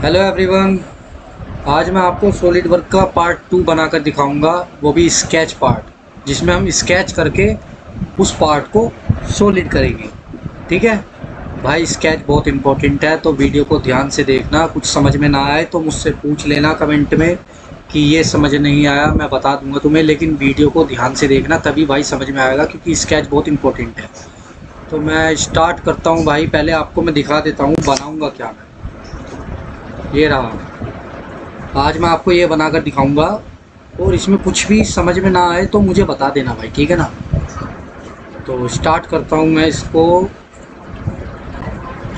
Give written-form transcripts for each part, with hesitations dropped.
Hello everyone. आज मैं आपको सॉलिड वर्क का पार्ट 2 बनाकर दिखाऊंगा, वो भी स्केच पार्ट, जिसमें हम स्केच करके उस पार्ट को सॉलिड करेंगे। ठीक है भाई, स्केच बहुत इंपॉर्टेंट है, तो वीडियो को ध्यान से देखना। कुछ समझ में ना आए तो मुझसे पूछ लेना कमेंट में कि ये समझ नहीं आया, मैं बता दूंगा तुम्हें, लेकिन वीडियो को ध्यान से देखना, तभी भाई समझ में आएगा, क्योंकि स्केच बहुत इंपॉर्टेंट है। तो मैं स्टार्ट करता हूँ भाई। पहले आपको मैं दिखा देता हूँ बनाऊँगा क्या मैं। ये रहा, आज मैं आपको ये बनाकर दिखाऊंगा, और इसमें कुछ भी समझ में ना आए तो मुझे बता देना भाई, ठीक है ना। तो स्टार्ट करता हूँ मैं इसको।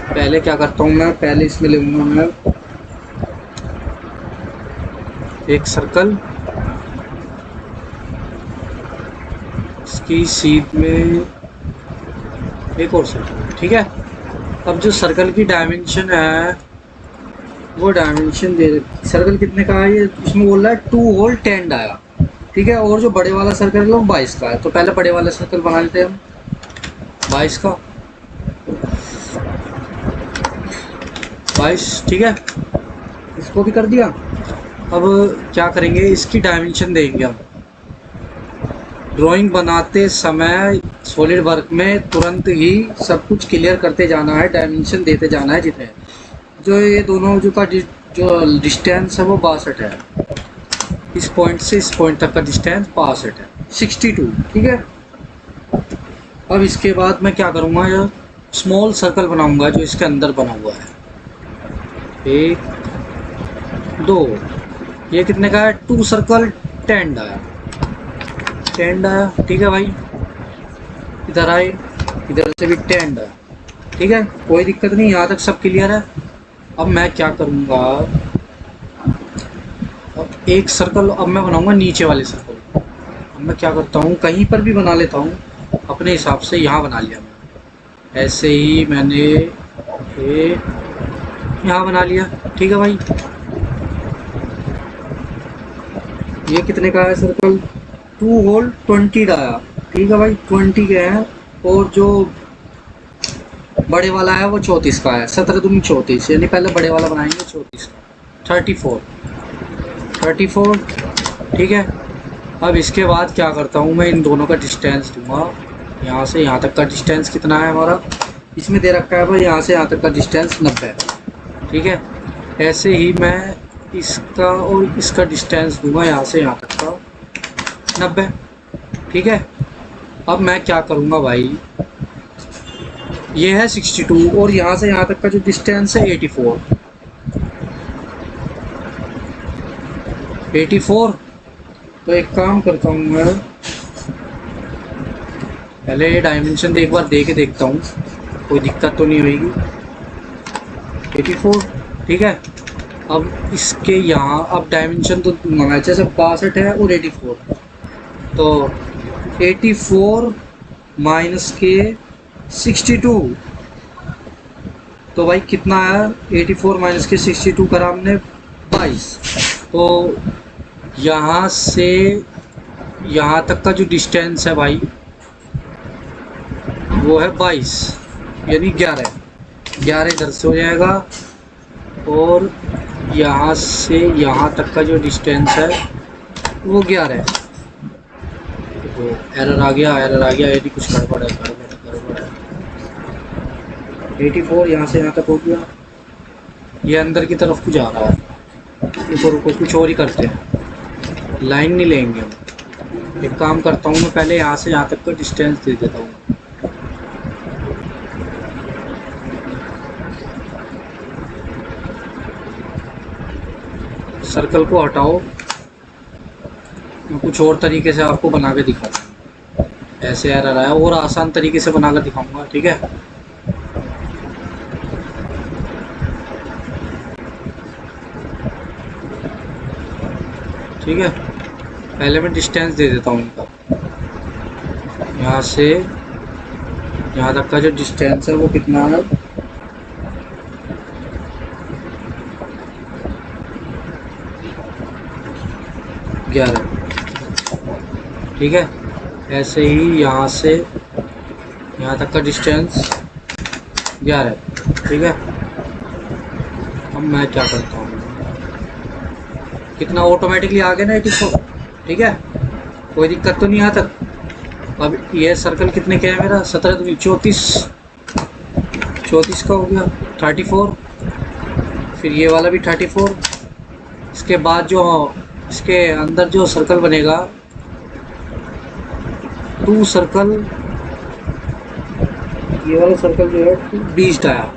पहले क्या करता हूँ मैं, पहले इसमें लूँगा मैं एक सर्कल, इसकी सीध में एक और सर्कल। ठीक है, अब जो सर्कल की डायमेंशन है वो डायमेंशन दे दे। सर्कल कितने का है ये, इसमें बोल रहा है 2 होल 10 डाया। ठीक है, और जो बड़े वाला सर्कल है वो 22 का है। तो पहले बड़े वाला सर्कल बना लेते हैं हम 22 का। 22, ठीक है, इसको भी कर दिया। अब क्या करेंगे, इसकी डायमेंशन देंगे हम। ड्राइंग बनाते समय सॉलिड वर्क में तुरंत ही सब कुछ क्लियर करते जाना है, डायमेंशन देते जाना है जितने। जो ये दोनों जो डिस्टेंस है वो 62 है। इस पॉइंट से इस पॉइंट तक का डिस्टेंस 62 है, 62। ठीक है, अब इसके बाद मैं क्या करूँगा, ये स्मॉल सर्कल बनाऊंगा जो इसके अंदर बना हुआ है। 1 2, ये कितने का है, 2 सर्कल 10 आया, 10 आया। ठीक है भाई, इधर आए, इधर से भी 10 आया। ठीक है, कोई दिक्कत नहीं, यहाँ तक सब क्लियर है। अब मैं क्या करूँगा, अब एक सर्कल अब मैं बनाऊंगा नीचे वाले सर्कल। अब मैं क्या करता हूँ, कहीं पर भी बना लेता हूँ अपने हिसाब से। यहाँ बना लिया मैंने, ऐसे ही मैंने ये यहाँ बना लिया। ठीक है भाई, ये कितने का है सर्कल, 2 होल 20 आया। ठीक है भाई, 20 के हैं, और जो बड़े वाला है वो 34 का है। 17 दूनी 34, यानी पहले बड़े वाला बनाएंगे 34 का, 34। ठीक है, अब इसके बाद क्या करता हूँ मैं, इन दोनों का डिस्टेंस दूंगा। यहाँ से यहाँ तक का डिस्टेंस कितना है हमारा, इसमें दे रखा है भाई, यहाँ से यहाँ तक का डिस्टेंस 90 है। ठीक है, ऐसे ही मैं इसका और इसका डिस्टेंस दूंगा, यहाँ से यहाँ तक का 90। ठीक है, अब मैं क्या करूँगा भाई, ये है 62, और यहाँ से यहाँ तक का जो डिस्टेंस है 84। तो एक काम करता हूँ मैं, पहले ये डायमेंशन एक बार दे के देखता हूँ, कोई दिक्कत तो नहीं होगी। 84, ठीक है। अब इसके यहाँ अब डायमेंशन तो मंगाया, जैसे 62 है और 84, तो 84 माइनस के 62, तो भाई कितना है, 84 माइनस के 62 करा हमने 22। तो यहाँ से यहाँ तक का जो डिस्टेंस है भाई वो है 22, यानी 11 इधर से हो जाएगा, और यहाँ से यहाँ तक का जो डिस्टेंस है वो 11 है। तो एरर आ गया, यदि कुछ गड़बड़ है। 84 यहाँ से यहाँ तक हो गया, ये अंदर की तरफ कुछ आ रहा है। रुको कुछ और ही करते हैं, लाइन नहीं लेंगे हम। एक काम करता हूँ मैं, पहले यहाँ से यहाँ तक का डिस्टेंस दे देता हूँ। सर्कल को हटाओ, मैं कुछ और तरीके से आपको बना के दिखाता हूँ। ऐसे एरर आया, और आसान तरीके से बना कर दिखाऊंगा। ठीक है, ठीक है, पहले मैं डिस्टेंस दे देता हूँ इनका। यहाँ से यहाँ तक का जो डिस्टेंस है वो कितना है, 11। ठीक है, ऐसे ही यहाँ से यहाँ तक का डिस्टेंस 11। ठीक है, अब मैं क्या करता हूँ, कितना ऑटोमेटिकली आ गया ना 84। ठीक है, कोई दिक्कत तो नहीं यहाँ तक। अब ये सर्कल कितने के है मेरा, 17 दूनी 34, 34 का हो गया 34। फिर ये वाला भी 34। इसके बाद जो इसके अंदर जो सर्कल बनेगा 2 सर्कल, ये वाला सर्कल जो है 20 आया,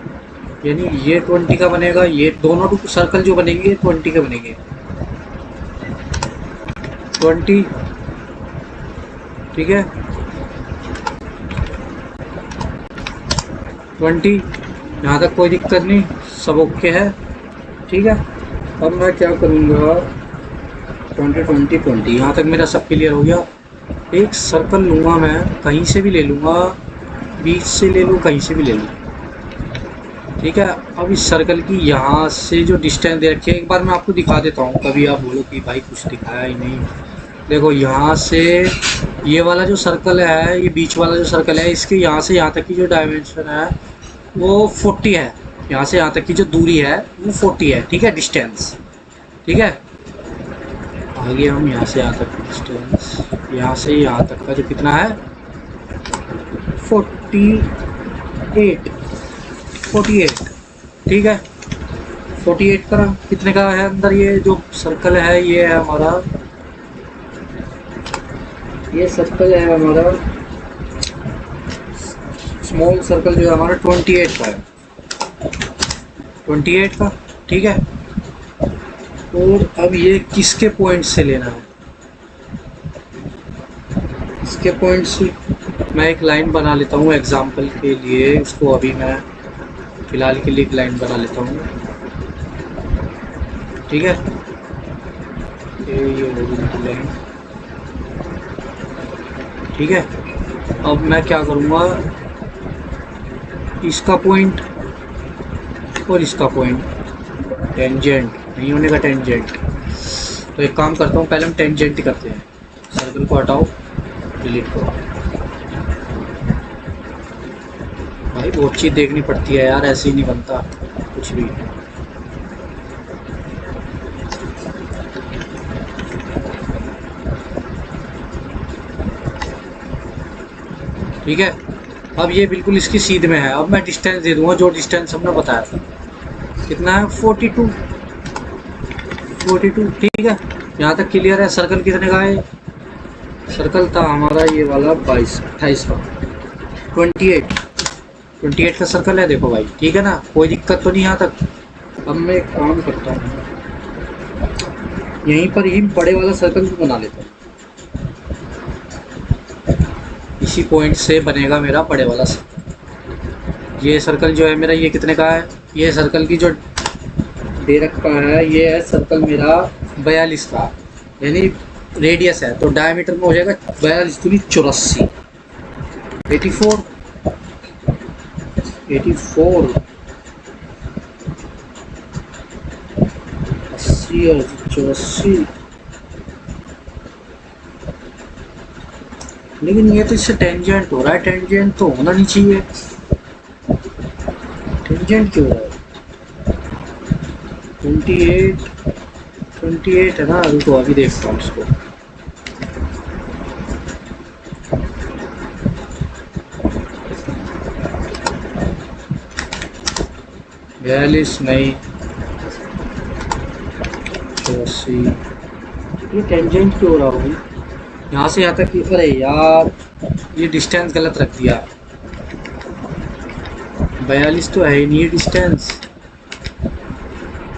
यानी ये 20 का बनेगा। ये दोनों सर्कल जो बनेंगे ये 20 के बनेंगे, 20। ठीक है, 20। यहाँ तक कोई दिक्कत नहीं, सब ओके है। ठीक है, अब मैं क्या करूँगा, 20 20 20, यहाँ तक मेरा सब क्लियर हो गया। एक सर्कल लूँगा मैं, कहीं से भी ले लूँगा, बीच से ले लूँ, कहीं से भी ले लूँ। ठीक है, अब इस सर्कल की यहाँ से जो डिस्टेंस दे रखी है, एक बार मैं आपको दिखा देता हूँ, कभी आप बोलो कि भाई कुछ दिखाया ही नहीं। देखो यहाँ से ये वाला जो सर्कल है, ये बीच वाला जो सर्कल है, इसके यहाँ से यहाँ तक की जो डायमेंशन है वो 40 है। यहाँ से यहाँ तक की जो दूरी है वो 40 है। ठीक है, डिस्टेंस। ठीक है, आगे हम यहाँ से यहाँ तक डिस्टेंस, यहाँ से यहाँ तक का जो कितना है 48। ठीक है, 48 का कितने का है अंदर, ये जो सर्कल है ये है हमारा, ये सर्कल है हमारा, स्मॉल सर्कल जो है हमारा 28 का है, 28 का। ठीक है, और अब ये किसके पॉइंट से लेना है, इसके पॉइंट से मैं एक लाइन बना लेता हूँ एग्जाम्पल के लिए। उसको अभी मैं फ़िलहाल के लिए एक लाइन बना लेता हूँ। ठीक है, ये लाइन। ठीक है, अब मैं क्या करूँगा, इसका पॉइंट और इसका पॉइंट, टेंजेंट नहीं होने का टेंजेंट। तो एक काम करता हूँ, पहले हम टेंजेंट ही करते हैं। सर्कल को हटाओ, डिलीट करो। भाई बहुत चीज़ देखनी पड़ती है यार, ऐसे ही नहीं बनता कुछ भी। ठीक है, अब ये बिल्कुल इसकी सीध में है। अब मैं डिस्टेंस दे दूंगा जो डिस्टेंस हमने बताया था, कितना है 42। ठीक है, यहाँ तक क्लियर है। सर्कल कितने का है, सर्कल था हमारा ये वाला 28 का, 28 का सर्कल है। देखो भाई, ठीक है ना, कोई दिक्कत तो नहीं यहाँ तक। अब मैं एक काम करता हूँ, यहीं पर ही बड़े वाला सर्कल भी बना लेता हूँ। इसी पॉइंट से बनेगा मेरा बड़े वाला सर्कल। ये सर्कल जो है मेरा, ये कितने का है, ये सर्कल की जो दे रखा है, ये है सर्कल मेरा 42 का, यानी रेडियस है, तो डायमीटर में हो जाएगा 42 दूनी 84, 84 80 और 84। लेकिन ये तो इससे टेंजेंट हो रहा है, टेंजेंट तो होना नहीं चाहिए, टेंजेंट क्यों हो रहा है। 28 है ना, रुको अभी देखता हूँ इसको। बयालीस नहीं, 84। ये टेंजेंट क्यों हो रहा होगी यहाँ से यहाँ तक की। अरे यार, ये डिस्टेंस गलत रख दिया, 42 तो है ही नहीं डिस्टेंस।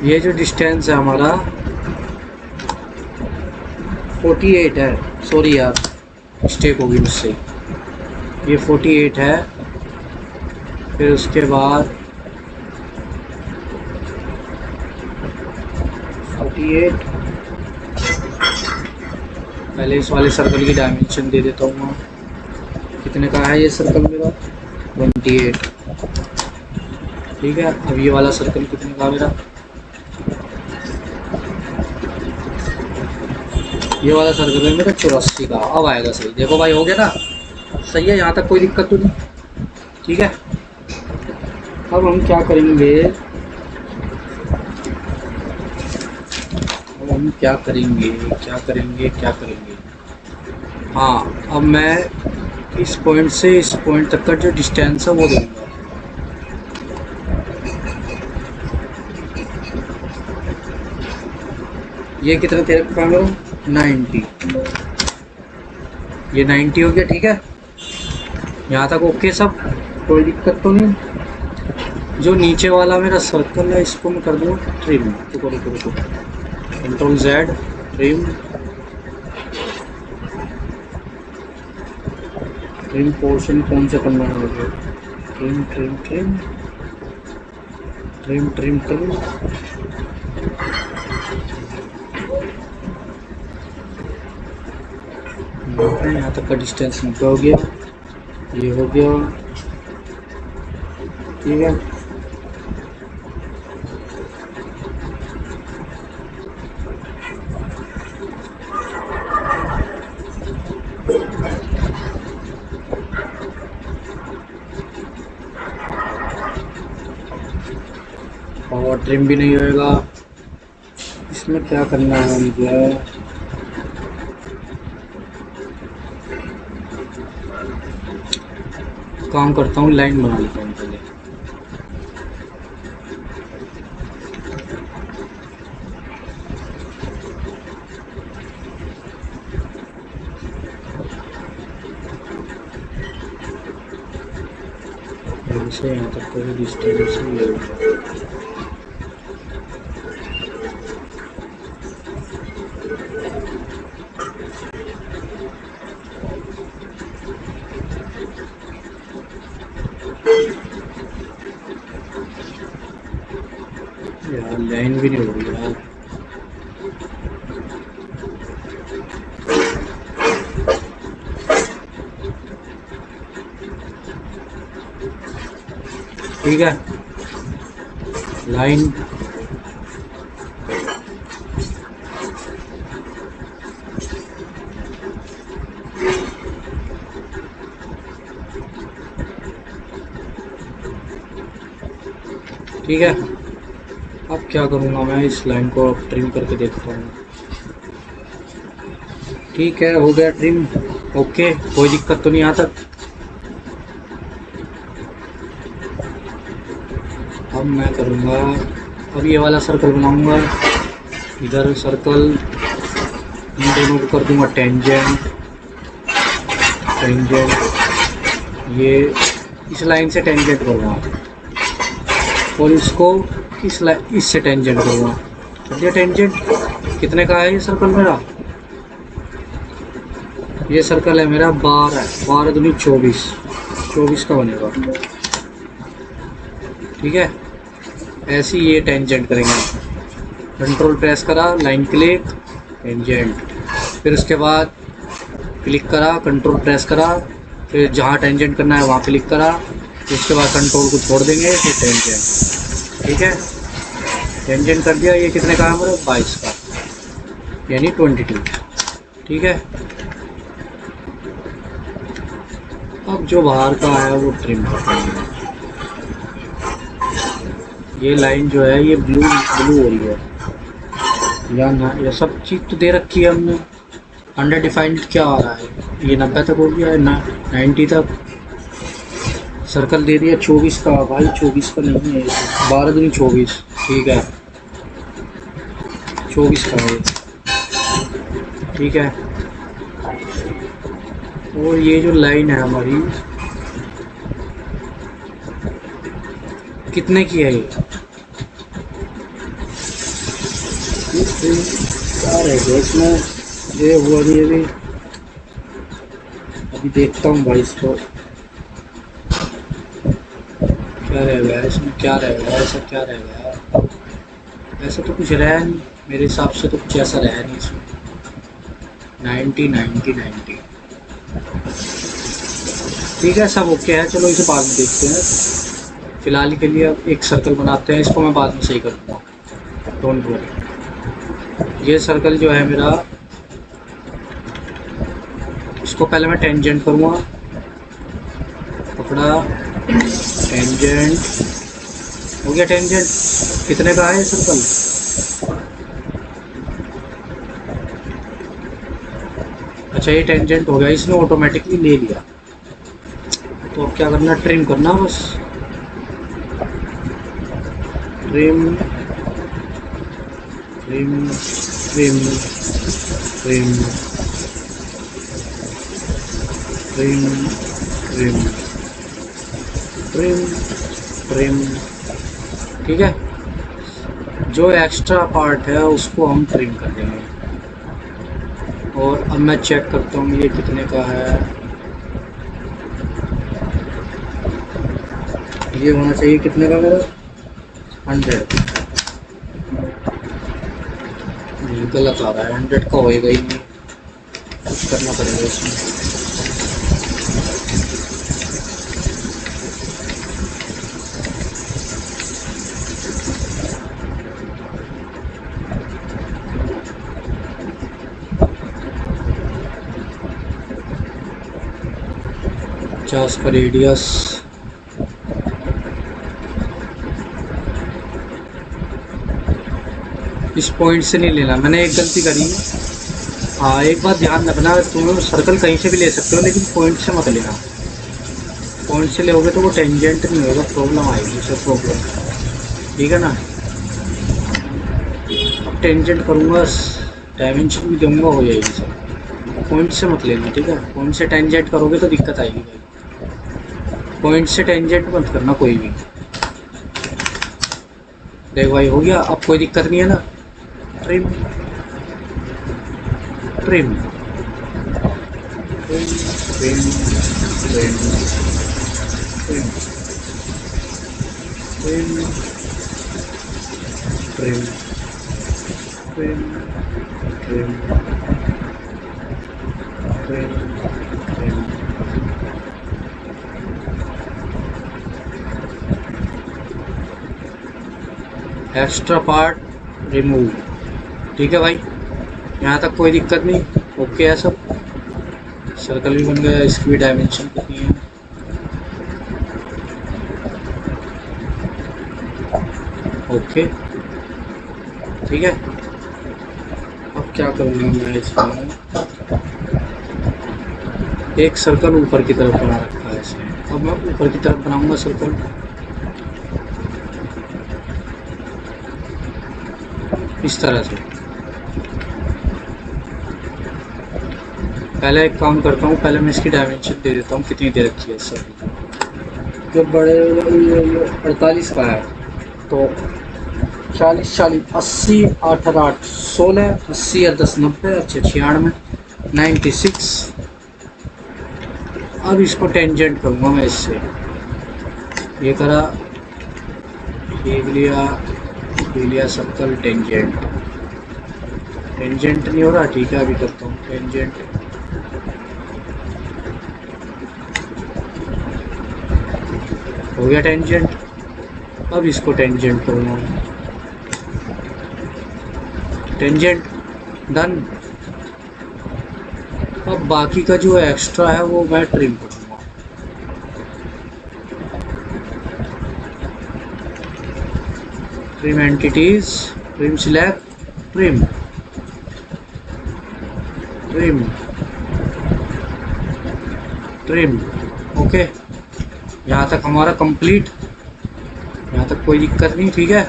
ये जो डिस्टेंस है हमारा 48 है, सॉरी यार मिस्टेक होगी मुझसे, ये 48 है। फिर उसके बाद 48, पहले इस वाले सर्कल की डायमेंशन दे देता हूँ मैं, कितने का है ये सर्कल मेरा 28। ठीक है, अब ये वाला सर्कल कितने का मेरा, ये वाला सर्कल है मेरा 84 का। अब आएगा सही, देखो भाई हो गया ना, सही है, यहाँ तक कोई दिक्कत तो नहीं। ठीक है, अब हम क्या करेंगे, अब हम क्या करेंगे, क्या करेंगे, क्या करेंगे। हाँ, अब मैं इस पॉइंट से इस पॉइंट तक का जो डिस्टेंस है वो दूंगा। ये कितना तेरे पाएंगे? 90। ये 90 हो गया, ठीक है। यहाँ तक ओके सब, कोई दिक्कत तो नहीं। जो नीचे वाला मेरा सर्कल है इसको मैं कर दूँगा ट्रिम। रुको रुको रुको, control Z, trim. Trim portion कौन सा करना है मुझे? Trim trim trim trim trim trim. यहाँ तक का डिस्टेंस हो गया, ये हो गया, ठीक है। और ट्रिम भी नहीं होएगा। इसमें क्या करना है मुझे? काम करता हूँ, लाइन बना लेता हूँ पहले। से यहाँ तक का डिस्टेंस ये होगा। यार लाइन भी नहीं हो रही यार। ठीक है, लाइन ठीक है। अब क्या करूँगा मैं, इस लाइन को अब ट्रिम करके देखता हूँ। ठीक है, हो गया ट्रिम, ओके, कोई दिक्कत तो नहीं यहाँ तक। अब मैं करूँगा, अब ये वाला सर्कल बनाऊँगा, इधर सर्कल, इन दोनों को कर दूँगा टेंजेंट। टेंजेंट ये इस लाइन से टेंजेंट करूँगा और इसको इससे टेंजेंट करूँगा। ये टेंजेंट कितने का है ये सर्कल मेरा? ये सर्कल है मेरा 12 दूनी 24 का बनेगा, ठीक है। ऐसे ही ये टेंजेंट करेंगे। कंट्रोल प्रेस करा, लाइन क्लिक, टेंजेंट, फिर उसके बाद क्लिक करा, कंट्रोल प्रेस करा, फिर जहाँ टेंजेंट करना है वहाँ क्लिक करा, उसके बाद कंट्रोल को छोड़ देंगे, फिर टेंजेंट, ठीक है। टेंजेंट कर दिया। ये कितने का है मेरा? 22 का, यानी 22, ठीक है। अब जो बाहर का है वो ट्रिम कर देंगे। ये लाइन जो है ये ब्लू ब्लू हो रही है या ना, ये सब चीज़ तो दे रखी है हमने। अंडर डिफाइंड क्या आ रहा है? ये 90 तक हो गया है ना, 90 तक। सर्कल दे दिया 24 का, भाई 24 का नहीं है, 12 दूनी 24, ठीक है, 24 का है, ठीक है। और ये जो लाइन है हमारी कितने की है? ये क्या रहेगा इसमें? ये हुआ नहीं अभी, अभी देखता हूँ भाई इसको क्या रहेगा इसमें, क्या रहेगा, ऐसा क्या रहेगा? ऐसा तो कुछ रहा नहीं मेरे हिसाब से, तो कुछ ऐसा रहा नहीं इसमें। 90 90 90, ठीक है, सब ओके है। चलो इसे बाद में देखते हैं। फिलहाल के लिए अब एक सर्कल बनाते हैं, इसको मैं बाद में सही कर दूँगा, डोंट वरी। ये सर्कल जो है मेरा, इसको पहले मैं टेंजेंट करूँगा, पकड़ा, टेंजेंट हो गया। टेंजेंट कितने का है ये सर्कल? अच्छा ये टेंजेंट हो गया, इसने ऑटोमेटिकली ले लिया। तो अब क्या करना, ट्रिम करना बस। Trim trim trim trim trim trim trim trim. ठीक है, जो एक्स्ट्रा पार्ट है उसको हम ट्रिम कर देंगे। और अब मैं चेक करता हूँ ये कितने का है। ये होना चाहिए कितने का मेरा, 100। नहीं गलत आ रहा है, 100 का होएगा ही नहीं, कुछ करना पड़ेगा इसमें। पचास का रेडियस, इस पॉइंट से नहीं लेना, मैंने एक गलती करी। हाँ एक बात ध्यान रखना, तुम सर्कल कहीं से भी ले सकते हो लेकिन पॉइंट से मत लेना। पॉइंट से लोगे तो वो टेंजेंट नहीं होगा, प्रॉब्लम आएगी, सब प्रॉब्लम। ठीक है ना, अब टेंजेंट करूँगा, डायमेंशन भी दूंगा, हो जाएगी सब। पॉइंट से मत लेना, ठीक है। पॉइंट से टेंजेंट करोगे तो दिक्कत आएगी भाई। पॉइंट से टेंजेंट मत करना कोई भी। देख भाई हो गया, अब कोई दिक्कत नहीं है ना। Trim trim trim trim trim trim trim trim trim trim trim. Extra part remove. ठीक है भाई, यहाँ तक कोई दिक्कत नहीं, ओके है सब। सर्कल भी बन गया, इसकी भी डायमेंशन कितनी है, ओके ठीक है। अब क्या करूँगा मैं, इसमें एक सर्कल ऊपर की तरफ बना रखा है इसमें। अब मैं ऊपर की तरफ बनाऊंगा सर्कल, इस तरह से। पहले एक काम करता हूँ, पहले मैं इसकी डायमेंशन दे देता हूँ कितनी दे रखी है सर। जो बड़े 48 का है तो 40 40 80 8 8 16 80 और 10 90, अच्छा 96 96। अब इसको टेंजेंट करूँगा मैं इससे, ये करा, ये लिया सर्कल टेंजेंट। टेंजेंट नहीं हो रहा, ठीक है अभी करता हूँ टेंजेंट। हो गया टेंजेंट। अब इसको टेंजेंट करूँगा, टेंजेंट डन। अब बाकी का जो एक्स्ट्रा है वो मैं ट्रिम करूँगा। Trim entities, trim select, trim trim trim. Okay, यहाँ तक हमारा कंप्लीट, यहाँ तक कोई दिक्कत नहीं, ठीक है।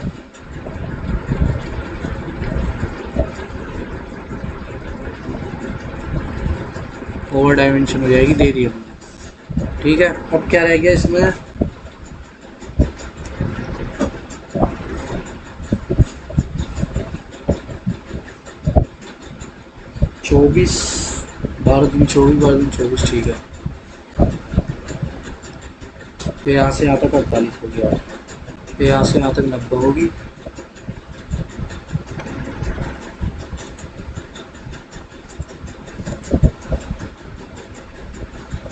ओवर डायमेंशन हो जाएगी, दे दी हमने, ठीक है। अब क्या रह गया इसमें, चौबीस 12 दिन 24 12 दिन 24, ठीक है। फिर यहाँ से यहाँ तक 48 हो गया, फिर यहाँ से यहाँ तक 90 होगी।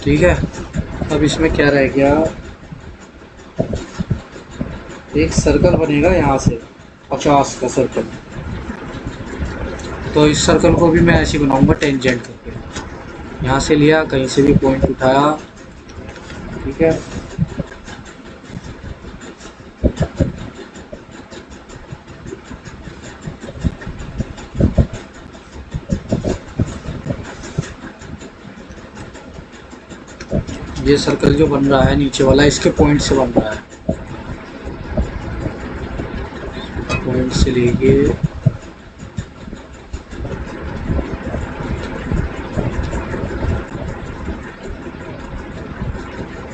ठीक है, अब इसमें क्या रह गया, एक सर्कल बनेगा यहाँ से 50 का सर्कल। तो इस सर्कल को भी मैं ऐसे बनाऊंगा टेंजेंट करके। यहाँ से लिया, कहीं से भी पॉइंट उठाया, ठीक है। ये सर्कल जो बन रहा है नीचे वाला, इसके पॉइंट से बन रहा है। पॉइंट से लेके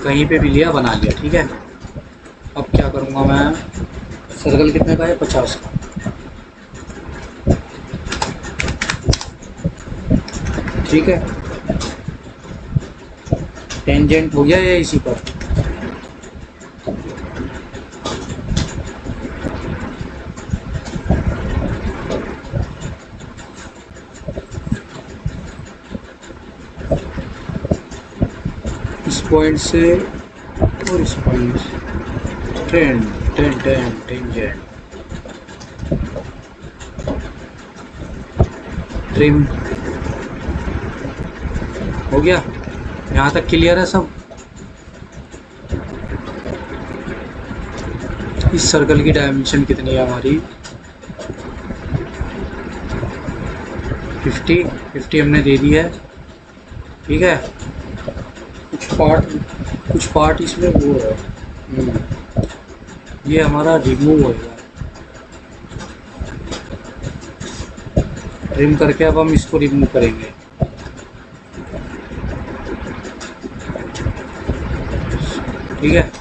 कहीं पे भी लिया, बना लिया। ठीक है, अब क्या करूँगा मैं, सर्कल कितने का है, 50 का। ठीक है, टेंजेंट हो गया ये इसी पर। इस पॉइंट से और इस पॉइंट से ten ten ten tangent trim हो गया। यहाँ तक क्लियर है सब। इस सर्कल की डायमेंशन कितनी है हमारी, 50 हमने दे दी है। ठीक है, कुछ पार्ट इसमें वो है, ये हमारा रिमूव होएगा। ट्रिम करके अब हम इसको रिमूव करेंगे। ठीक है,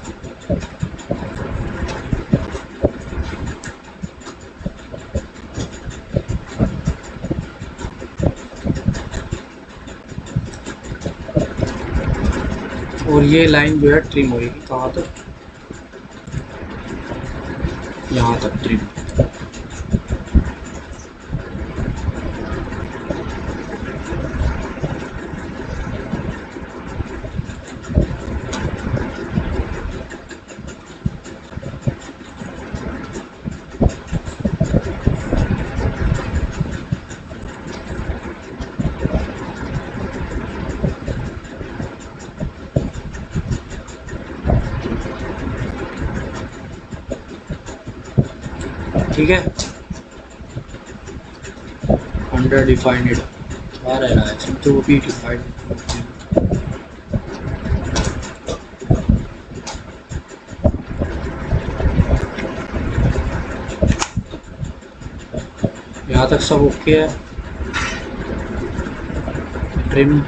और ये लाइन जो है ट्रिम होगी कहाँ तक, यहाँ तक ट्रिम। ठीक है, अंडर डिफाइंड आ रहा है तो भी डिफाइंड। यहाँ तक सब ओके है। ट्रिम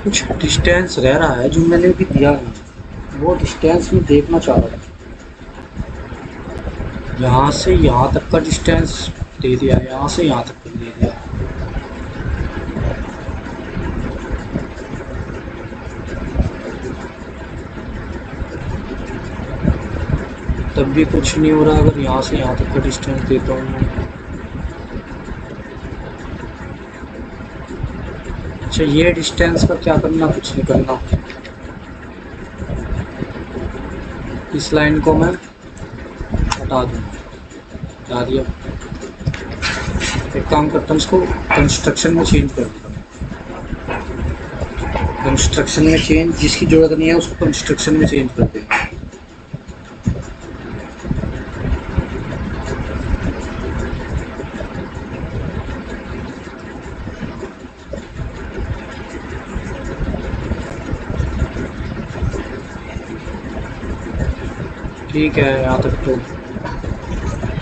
कुछ डिस्टेंस रह रहा है जो मैंने भी दिया है, वो डिस्टेंस में देखना चाह रहा था। यहाँ से यहाँ तक का डिस्टेंस दे दिया, यहाँ से यहाँ तक का दे दिया। तब भी कुछ नहीं हो रहा अगर यहाँ से यहाँ तक का डिस्टेंस देता हूँ। अच्छा, ये डिस्टेंस का क्या करना, कुछ नहीं करना। इस लाइन को मैं हटा दूँगा, हटा दिया। एक काम करता हूँ, इसको कंस्ट्रक्शन में चेंज कर देता हूँ। कंस्ट्रक्शन में चेंज, जिसकी ज़रूरत नहीं है उसको कंस्ट्रक्शन में चेंज कर देंगे। ठीक है, यहाँ तक तो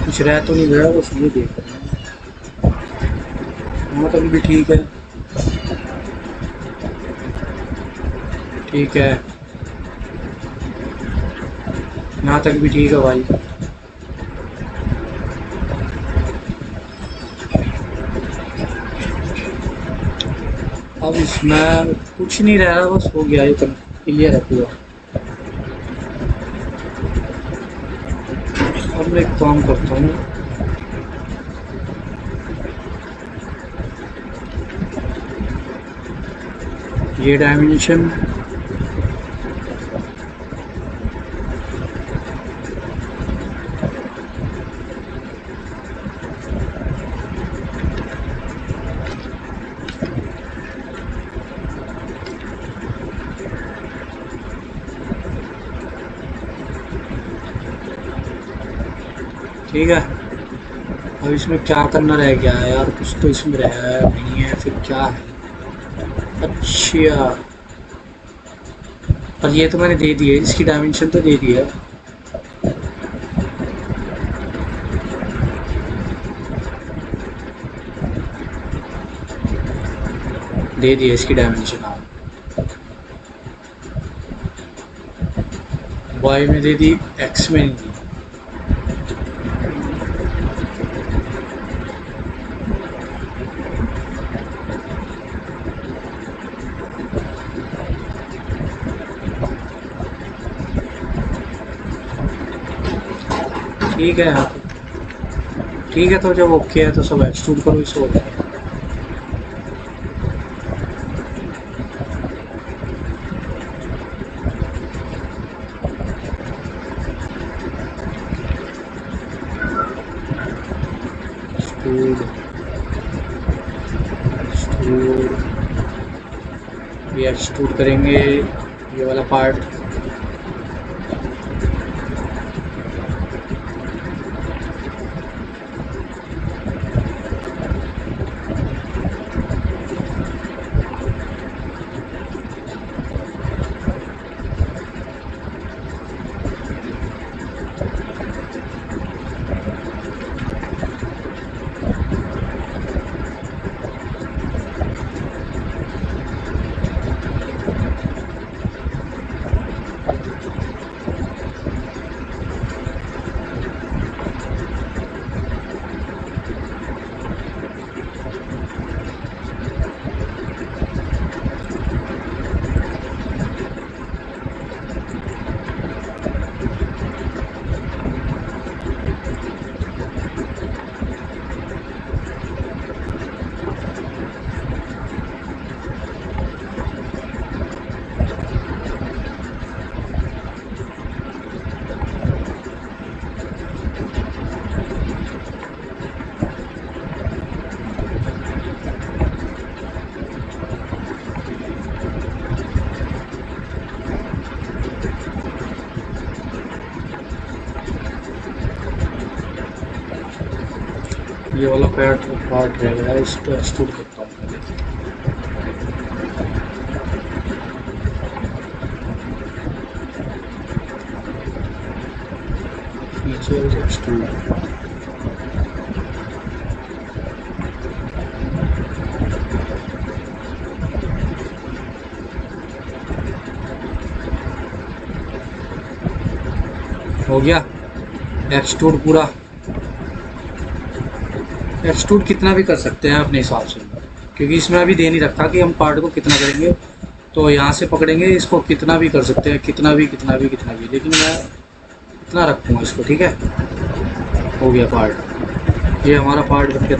कुछ रह तो नहीं गया, बस ये देख रहे हैं। यहाँ तक भी ठीक है। ठीक है, यहाँ तक भी ठीक है भाई। अब इसमें कुछ नहीं रह रहा, बस हो गया, ये क्लियर है पूरा। अब मैं एक काम करता हूँ, ये डायमेंशन ठीक है। अब इसमें क्या करना रह गया है यार, कुछ तो इसमें रह नहीं है, फिर क्या है। अच्छा, पर ये तो मैंने दे दी है, इसकी डायमेंशन तो दे दी है। दे दी है इसकी डायमेंशन। आप वाई में दे दी, एक्स में नहीं दी। ठीक है यहाँ पे। ठीक है, तो जब ओके है तो सब एक्सट्रूड करो इसको हो जाएगा। एक्सट्रूड, एक्सट्रूड, ये एक्सट्रूड करेंगे ये वाला पार्ट। ये वाला पार्ट रह गया, इसको एक्सट्रूड करता हूँ पहले। फीचर्स एक्सट्रूड, हो गया एक्सट्रूड पूरा। एक्सट्रूड कितना भी कर सकते हैं अपने हिसाब से, क्योंकि इसमें अभी दे नहीं रखा कि हम पार्ट को कितना करेंगे। तो यहाँ से पकड़ेंगे इसको, कितना भी कर सकते हैं, कितना भी कितना भी कितना भी, लेकिन मैं इतना रखूँगा इसको। ठीक है, हो गया पार्ट, ये हमारा पार्ट बन के